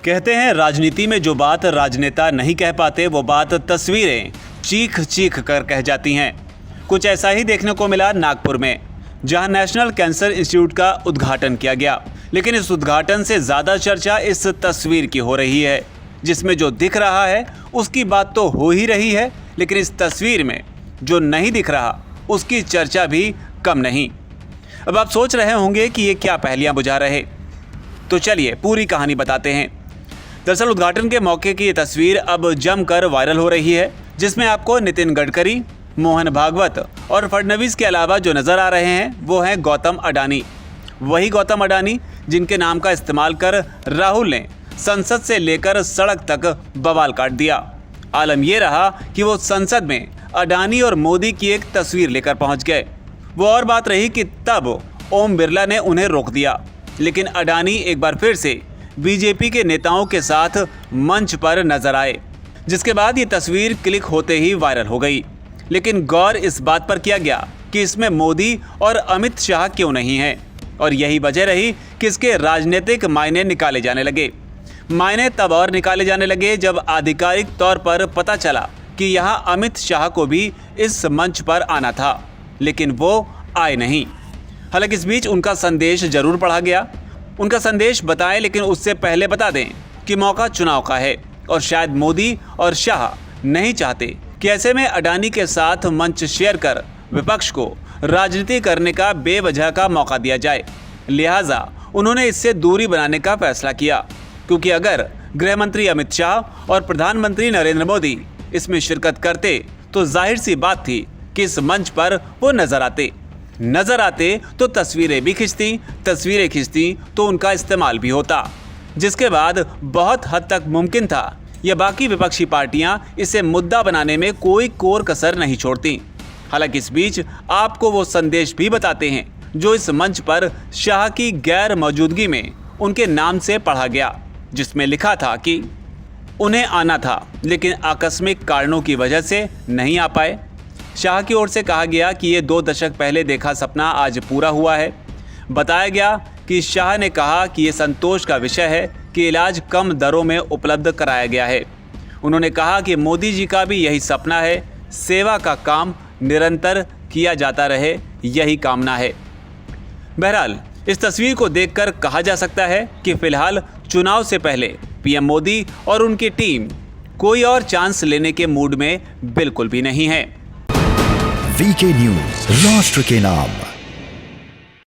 कहते हैं राजनीति में जो बात राजनेता नहीं कह पाते वो बात तस्वीरें चीख चीख कर कह जाती हैं। कुछ ऐसा ही देखने को मिला नागपुर में, जहां नेशनल कैंसर इंस्टीट्यूट का उद्घाटन किया गया। लेकिन इस उद्घाटन से ज़्यादा चर्चा इस तस्वीर की हो रही है, जिसमें जो दिख रहा है उसकी बात तो हो ही रही है, लेकिन इस तस्वीर में जो नहीं दिख रहा उसकी चर्चा भी कम नहीं। अब आप सोच रहे होंगे कि ये क्या पहेलियां बुझा रहे, तो चलिए पूरी कहानी बताते हैं। दरअसल उद्घाटन के मौके की ये तस्वीर अब जमकर वायरल हो रही है, जिसमें आपको नितिन गडकरी, मोहन भागवत और फडणवीस के अलावा जो नज़र आ रहे हैं वो हैं गौतम अडानी। वही गौतम अडानी जिनके नाम का इस्तेमाल कर राहुल ने संसद से लेकर सड़क तक बवाल काट दिया। आलम यह रहा कि वो संसद में अडानी और मोदी की एक तस्वीर लेकर पहुंच गए। वो और बात रही कि तब ओम बिरला ने उन्हें रोक दिया, लेकिन अडानी एक बार फिर से बीजेपी के नेताओं के साथ मंच पर नजर आए, जिसके बाद ये तस्वीर क्लिक होते ही वायरल हो गई। लेकिन गौर इस बात पर किया गया कि इसमें मोदी और अमित शाह क्यों नहीं हैं, और यही वजह रही कि इसके राजनीतिक मायने निकाले जाने लगे। मायने तब और निकाले जाने लगे जब आधिकारिक तौर पर पता चला कि यहाँ अमित शाह को भी इस मंच पर आना था, लेकिन वो आए नहीं। हालांकि इस बीच उनका संदेश जरूर पढ़ा गया। उनका संदेश बताएं, लेकिन उससे पहले बता दें कि मौका चुनाव का है और शायद मोदी और शाह नहीं चाहते कि ऐसे में अडानी के साथ मंच शेयर कर विपक्ष को राजनीति करने का बेवजह का मौका दिया जाए। लिहाजा उन्होंने इससे दूरी बनाने का फैसला किया, क्योंकि अगर गृह मंत्री अमित शाह और प्रधानमंत्री नरेंद्र मोदी इसमें शिरकत करते तो जाहिर सी बात थी कि इस मंच पर वो नजर आते तो तस्वीरें खिंचती तो उनका इस्तेमाल भी होता, जिसके बाद बहुत हद तक मुमकिन था या बाकी विपक्षी पार्टियां इसे मुद्दा बनाने में कोई कोर कसर नहीं छोड़ती। हालांकि इस बीच आपको वो संदेश भी बताते हैं जो इस मंच पर शाह की गैर मौजूदगी में उनके नाम से पढ़ा गया, जिसमें लिखा था कि उन्हें आना था लेकिन आकस्मिक कारणों की वजह से नहीं आ पाए। शाह की ओर से कहा गया कि ये 2 दशक पहले देखा सपना आज पूरा हुआ है। बताया गया कि शाह ने कहा कि ये संतोष का विषय है कि इलाज कम दरों में उपलब्ध कराया गया है। उन्होंने कहा कि मोदी जी का भी यही सपना है, सेवा का काम निरंतर किया जाता रहे, यही कामना है। बहरहाल इस तस्वीर को देखकर कहा जा सकता है कि फिलहाल चुनाव से पहले पीएम मोदी और उनकी टीम कोई और चांस लेने के मूड में बिल्कुल भी नहीं है। वीके न्यूज, राष्ट्र के नाम।